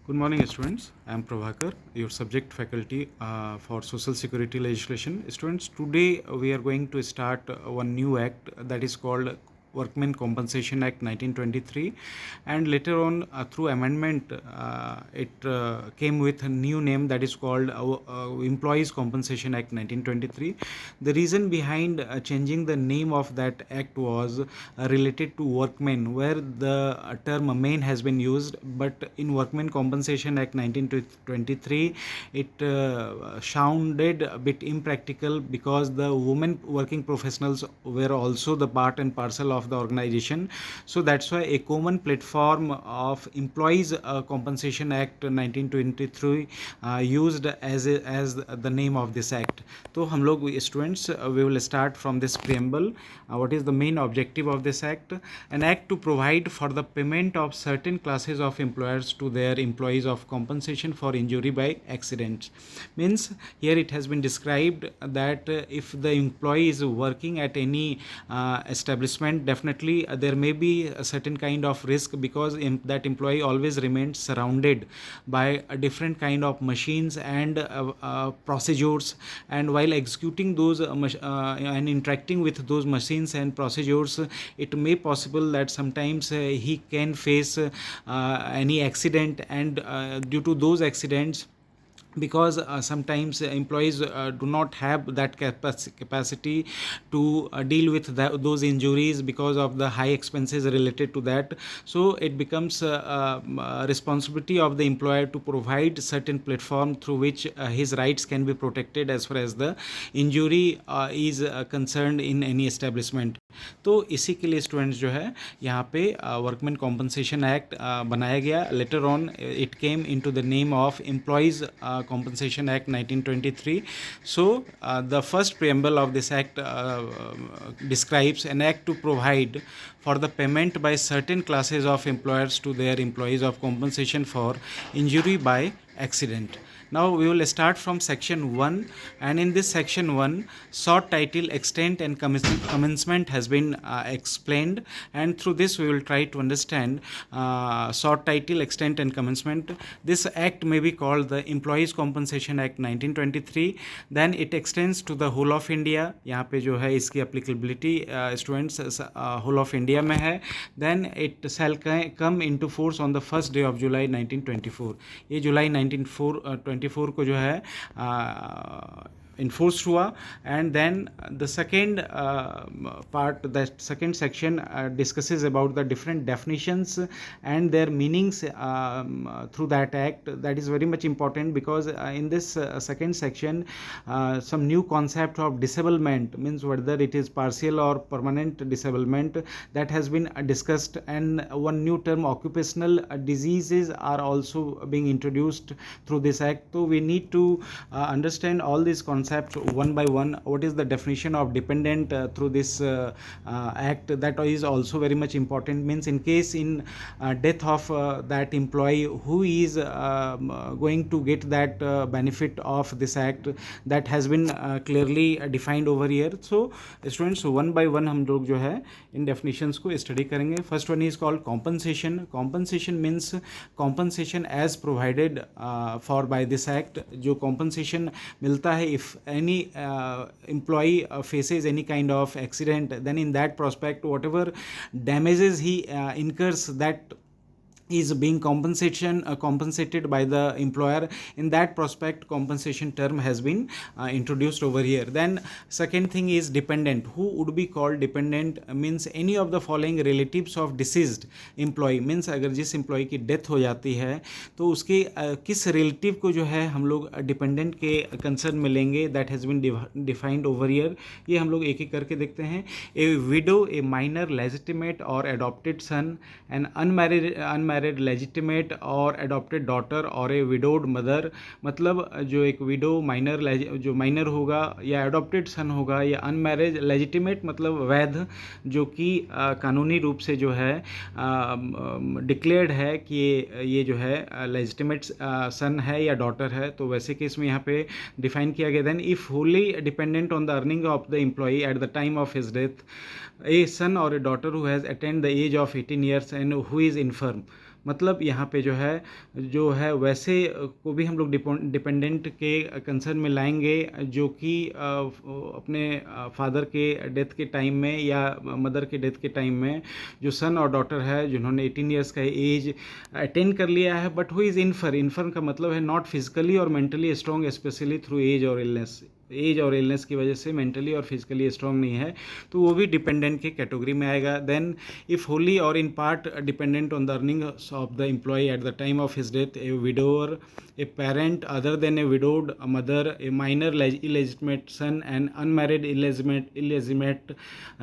Good morning, students. I am Prabhakar, your subject faculty for Social Security Legislation. Students, today we are going to start one new act that is called Workmen Compensation Act 1923, and later on through amendment it came with a new name that is called Employees Compensation Act 1923. The reason behind changing the name of that act was related to workmen, where the term main has been used, but in Workmen Compensation Act 1923 it sounded a bit impractical because the women working professionals were also the part and parcel of the organization. So that's why a common platform of Employees Compensation Act 1923 used as the name of this act. तो हम लोग students we will start from this preamble. What is the main objective of this act? An act to provide for the payment of certain classes of employers to their employees of compensation for injury by accidents. Means here it has been described that if the employee is working at any establishment, definitely there may be a certain kind of risk because that employee always remains surrounded by a different kind of machines and procedures, and while executing those and interacting with those machines and procedures, it may possible that sometimes he can face any accident, and due to those accidents, because sometimes employees do not have that capacity to deal with those injuries because of the high expenses related to that. So it becomes responsibility of the employer to provide certain platform through which his rights can be protected as far as the injury is concerned in any establishment. तो इसी के लिए students जो है यहाँ पे workman compensation act बनाया गया. Later on it came into the name of employees Compensation Act 1923. So the first preamble of this act describes an act to provide for the payment by certain classes of employers to their employees of compensation for injury by accident. Now we will start from section 1, and in this section 1, short title, extent and commencement has been explained, and through this we will try to understand short title, extent and commencement. This act may be called the Employees Compensation Act 1923. Then it extends to the whole of India. यहाँ पे जो है इसकी applicability students whole of India में है. Then it shall come into force on the first day of July 1924. ये जुलाई 1924 को जो है enforced हुआ. And then the second part, the second section discusses about the different definitions and their meanings through that act. That is very much important because in this second section some new concept of disablement, means whether it is partial or permanent disablement, that has been discussed, and one new term, occupational diseases, are also being introduced through this act. So we need to understand all these concepts one by one. What is the definition of dependent through this act? That is also very much important. Means in case in death of that employee, who is going to get that benefit of this act, that has been clearly defined over here. So students, one by one हम लोग जो है इन definitions को study करेंगे. First one is called compensation. Compensation means compensation as provided for by this act. जो compensation मिलता है if any employee faces any kind of accident, then in that prospect whatever damages he incurs, that is being compensated by the employer. In that prospect, compensation term has been introduced over here. Then second thing is dependent. Who would be called dependent? Means any of the following relatives of deceased employee. Means अगर जिस employee की death हो जाती है तो उसके किस relative को जो है हम लोग dependent के concern में लेंगे, that has been defined over here. ये हम लोग एक एक करके देखते हैं. A widow, a minor legitimate or adopted son, an unmarried legitimate और adopted daughter और a widowed mother. मतलब जो एक widow, minor जो minor होगा या adopted son होगा या unmarried legitimate मतलब वैध, जो कि कानूनी रूप से जो है declared है कि ये जो है legitimate son है या daughter है, तो वैसे केस में यहाँ पे define किया गया. Then if wholly dependent on the earning of the employee at the time of his death, a son और a daughter who has attend the age of 18 years and who is infirm. मतलब यहाँ पे जो है वैसे को भी हम लोग डिपेंडेंट के कंसर्न में लाएंगे जो कि अपने फादर के डेथ के टाइम में या मदर के डेथ के टाइम में जो सन और डॉटर है जिन्होंने 18 ईयर्स का एज अटेंड कर लिया है, बट हु इज़ इनफर्म का मतलब है नॉट फिजिकली और mentally strong, specially through age और इलनेस की वजह से मेंटली और फिजिकली स्ट्रॉन्ग नहीं है, तो वो भी डिपेंडेंट के कैटेगरी में आएगा। देन इफ होली और in part dependent on the earning of the employee at the time of his death, a widower, a parent other than a widowed mother, a minor illegitimate son, an unmarried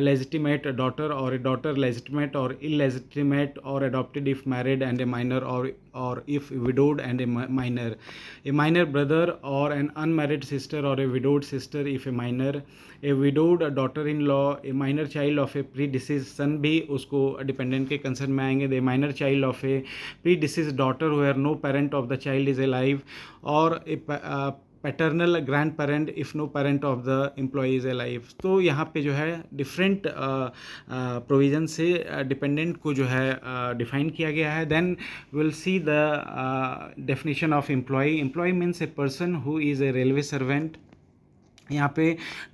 legitimate daughter, or a daughter legitimate or illegitimate or adopted if married and a minor, or if widowed and a minor brother, or an unmarried sister or a widowed sister if a minor, a widowed daughter-in-law, a minor child of a predeceased son भी उसको dependent के concern में आएंगे, the minor child of a predeceased daughter where no parent of the child is alive, or a paternal grand parent if no parent of the employee is alive. तो यहाँ पे जो है डिफरेंट प्रोविज़न से dependent को जो है define किया गया है। Then will see the definition of employee means a person who is a railway servant. यहाँ पे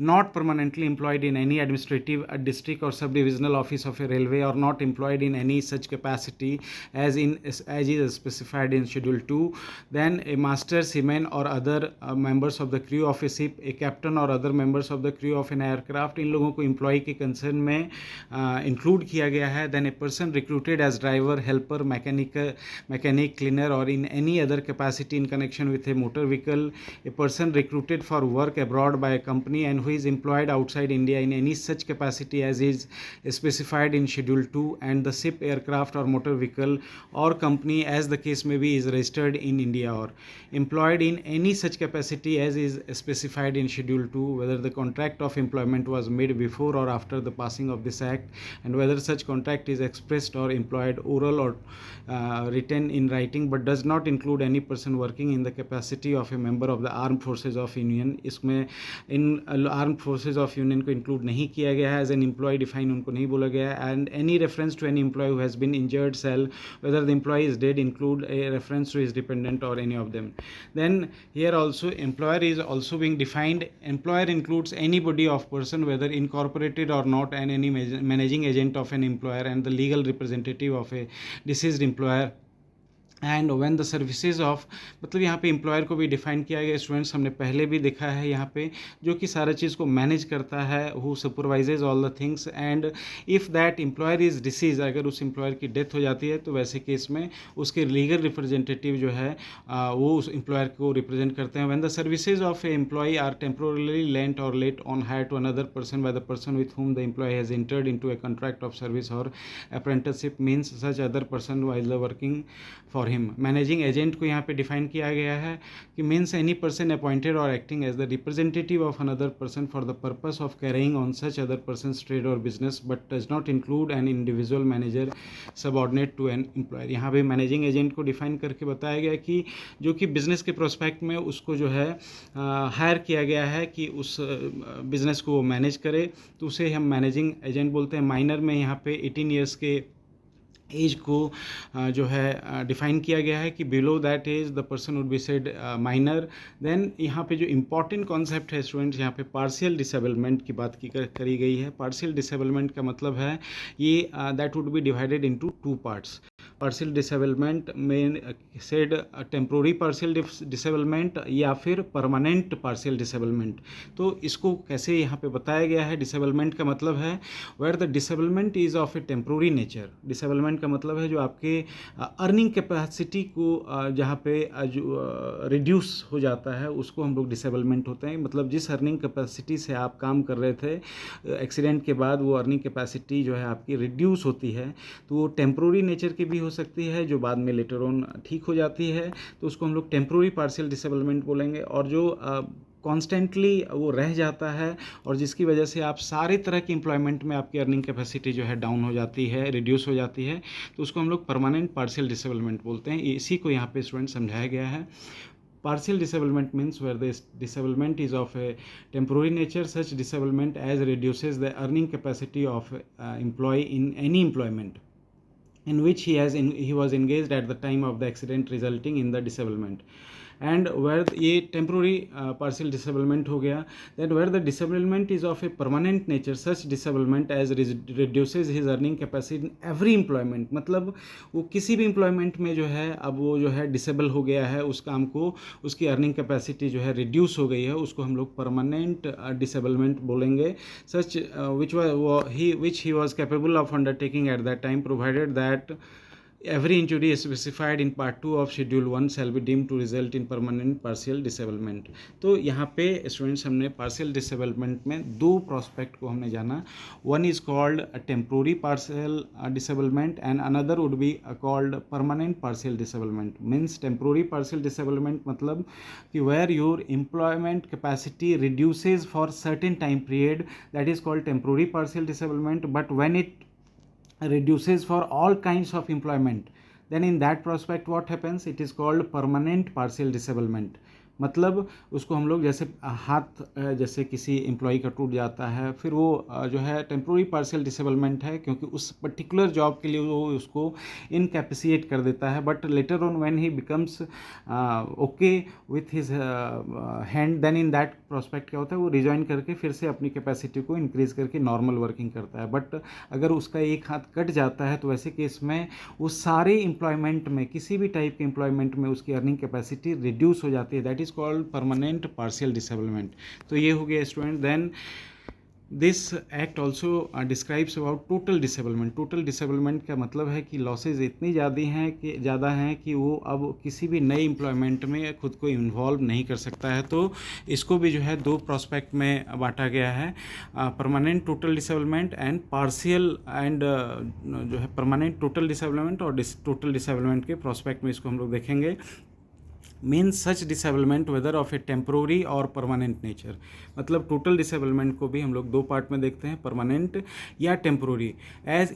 not permanently employed in any administrative district और sub divisional office of a railway, और not employed in any such capacity as is specified in schedule 2। Then a master, seaman और other members of the crew of a ship, a captain और other members of the crew of an aircraft, इन लोगों को employ के concern में include किया गया है। Then a person recruited as driver, helper, mechanic, cleaner और in any other capacity in connection with a motor vehicle, a person recruited for work abroad by a company and who is employed outside India in any such capacity as is specified in Schedule 2, and the ship, aircraft or motor vehicle or company as the case may be is registered in India or employed in any such capacity as is specified in Schedule 2, whether the contract of employment was made before or after the passing of this act, and whether such contract is expressed or employed, oral or written in writing, but does not include any person working in the capacity of a member of the armed forces of Union। इसमें इन arm forces of union को include नहीं किया गया है, as an employ define उनको नहीं बोला गया है। And any reference to any employee who has been injured shall whether the employee is dead include a reference to his dependent और any of them. Then here also employer is also being defined. Employer includes any body of person whether incorporated और not, and any managing agent of an employer and the legal representative of a deceased employer. And when the services of, मतलब यहाँ पे employer को भी define किया गया। Students हमने पहले भी देखा है यहाँ पे, जो कि सारा चीज़ को मैनेज करता है, who supervises all the things. And if that employer is disease, अगर उस एम्प्लॉयर की डेथ हो जाती है तो वैसे केस में उसके लीगल रिप्रेजेंटेटिव जो है वो उस एम्प्लॉयर को रिप्रेजेंट करते हैं। When the services of a employee are temporarily lent और let on hire to another person by the person with whom the employee has entered into a contract of service or apprenticeship, means such other person while the working for him। Managing agent को यहाँ पे define किया गया है कि means any person appointed और acting as the representative of another person for the purpose of carrying on such other person trade और business, but does not include an individual manager subordinate to an employer. यहाँ पे managing agent को define करके बताया गया कि जो कि बिजनेस के प्रोस्पेक्ट में उसको जो है हायर किया गया है कि उस बिजनेस को वो मैनेज करे, तो उसे हम मैनेजिंग एजेंट बोलते हैं। माइनर में यहाँ पे 18 ईयर्स के एज को जो है डिफाइन किया गया है कि below that age the person would be said minor. Then यहाँ पे जो इम्पॉर्टेंट कॉन्सेप्ट है स्टूडेंट्स, यहाँ पे पार्शियल डिसेबलमेंट की बात करी गई है। पार्शियल डिसेबलमेंट का मतलब है ये that would be divided into 2 parts. Partial disablement में सेड टेम्प्रोरी पार्शियल डिसेबलमेंट या फिर परमानेंट पार्शियल डिसेबलमेंट। तो इसको कैसे यहाँ पे बताया गया है, डिसेबलमेंट का मतलब है where the disablement is of a temporary nature. Disablement का मतलब है जो आपके अर्निंग कैपेसिटी को जहाँ पे रिड्यूस हो जाता है उसको हम लोग डिसेबलमेंट होते हैं। मतलब जिस अर्निंग कैपेसिटी से आप काम कर रहे थे एक्सीडेंट के बाद, वो अर्निंग कैपेसिटी जो है आपकी रिड्यूस होती है, तो वो टेम्प्रोरी नेचर की भी हो सकती है जो बाद में लेटर ऑन ठीक हो जाती है, तो उसको हम लोग टेम्प्रोरी पार्शियल डिसेबलमेंट बोलेंगे। और जो कॉन्स्टेंटली वो रह जाता है और जिसकी वजह से आप सारे तरह की एम्प्लॉयमेंट में आपकी अर्निंग कैपेसिटी जो है डाउन हो जाती है, रिड्यूस हो जाती है, तो उसको हम लोग परमानेंट पार्शियल डिसेबलमेंट बोलते हैं। इसी को यहाँ पे स्टूडेंट समझाया गया है। Partial disablement means where the disablement is of a temporary nature, such disablement as reduces the earning capacity of employee in any employment in which he was engaged at the time of the accident resulting in the disablement. And where ये temporary partial disablement हो गया, that where the disablement is of a permanent nature, such disablement as reduces his earning capacity in every employment, मतलब वो किसी भी employment में जो है अब वो जो है disable हो गया है, उस काम को उसकी earning capacity जो है reduce हो गई है, उसको हम लोग permanent disablement बोलेंगे, such which he was capable of undertaking at that time, provided that every injury specified in part 2 of schedule 1 shall be deemed to result in permanent partial disablement. तो यहाँ पे स्टूडेंट्स हमने partial disablement में दो prospect को हमने जाना. One is called a temporary partial disablement and another would be called permanent partial disablement. Means temporary partial disablement मतलब कि where your employment capacity reduces for certain time period, that is called temporary partial disablement. But when it reduces for all kinds of employment, then in that prospect what happens, it is called permanent partial disablement. मतलब उसको हम लोग जैसे हाथ जैसे किसी employee का टूट जाता है, फिर वो जो है टेम्प्रोरी पार्शियल डिसेबलमेंट है क्योंकि उस पर्टिकुलर जॉब के लिए वो उसको इनकैपेसिएट कर देता है, but later on when he becomes okay with his hand, then in that prospect क्या होता है, वो रिजॉइन करके फिर से अपनी कैपेसिटी को इंक्रीज करके नॉर्मल वर्किंग करता है. बट अगर उसका एक हाथ कट जाता है तो वैसे केस में वो सारे एम्प्लॉयमेंट में किसी भी टाइप के एम्प्लॉयमेंट में उसकी अर्निंग कैपेसिटी रिड्यूस हो जाती है. That is called permanent partial disablement. तो ये हो गया student. Then this act also describes about total disablement. Total disablement का मतलब है कि लॉसेज इतनी ज़्यादा हैं कि वो अब किसी भी नए एम्प्लॉयमेंट में खुद को इन्वॉल्व नहीं कर सकता है. तो इसको भी जो है दो प्रोस्पेक्ट में बांटा गया है, permanent total disablement and partial and जो है परमानेंट टोटल डिसेबलमेंट और टोटल डिसेबलमेंट के प्रोस्पेक्ट में इसको हम लोग देखेंगे. Means such disablement whether of a temporary और परमानेंट नेचर. मतलब टोटल डिसेबलमेंट को भी हम लोग दो पार्ट में देखते हैं, परमानेंट या टेम्प्रोरी. एज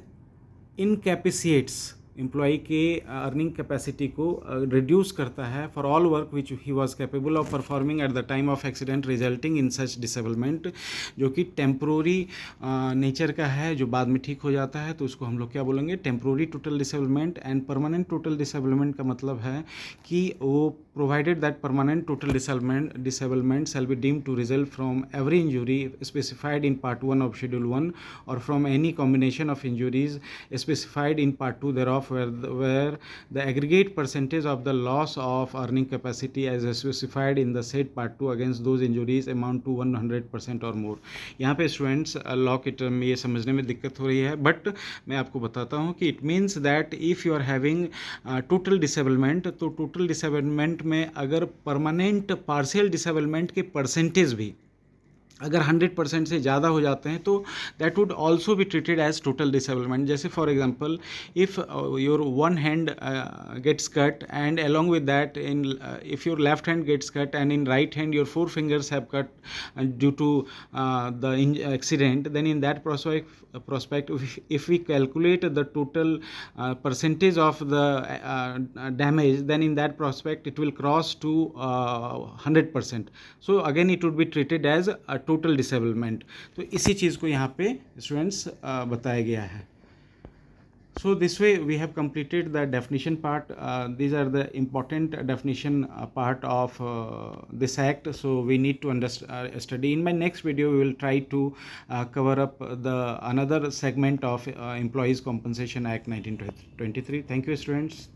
इनकैपेसिएट्स एम्प्लॉई के अर्निंग कैपेसिटी को रिड्यूस करता है for all work which he was capable of performing at the time of accident resulting in such disablement, जो कि टेम्प्रोरी नेचर का है, जो बाद में ठीक हो जाता है. तो उसको हम लोग क्या बोलेंगे, temporary total disablement. And permanent total disablement का मतलब है कि वो provided that permanent total disablement shall be deemed to result from every injury specified in part 1 of schedule 1 or from any combination of injuries specified in part 2 thereof, where the aggregate percentage of the loss of earning capacity as specified in the said part 2 against those injuries amount to 100% or more. यहाँ पे students law के term में ये समझने में दिक्कत हो रही है, बट मैं आपको बताता हूँ कि it means that if you are having total disablement, तो टोटल डिसेबलमेंट में अगर परमानेंट पार्शियल डिसेबलमेंट के परसेंटेज भी अगर 100% से ज़्यादा हो जाते हैं तो that would also be treated as total disablement. जैसे for example if your one hand gets cut and along with that in if your left hand gets cut and in right hand your 4 fingers have cut due to the accident, then in that prospect if we calculate the total percentage of the damage, then in that prospect it will cross to 100%. so again it would be treated as a total disablement. तो इसी चीज़ को यहाँ पे students बताया गया है. So this way we have completed the definition part. These are the important definition part of this act. So we need to study. In my next video we will try to cover up the another segment of Employees Compensation Act 1923. Thank you, students.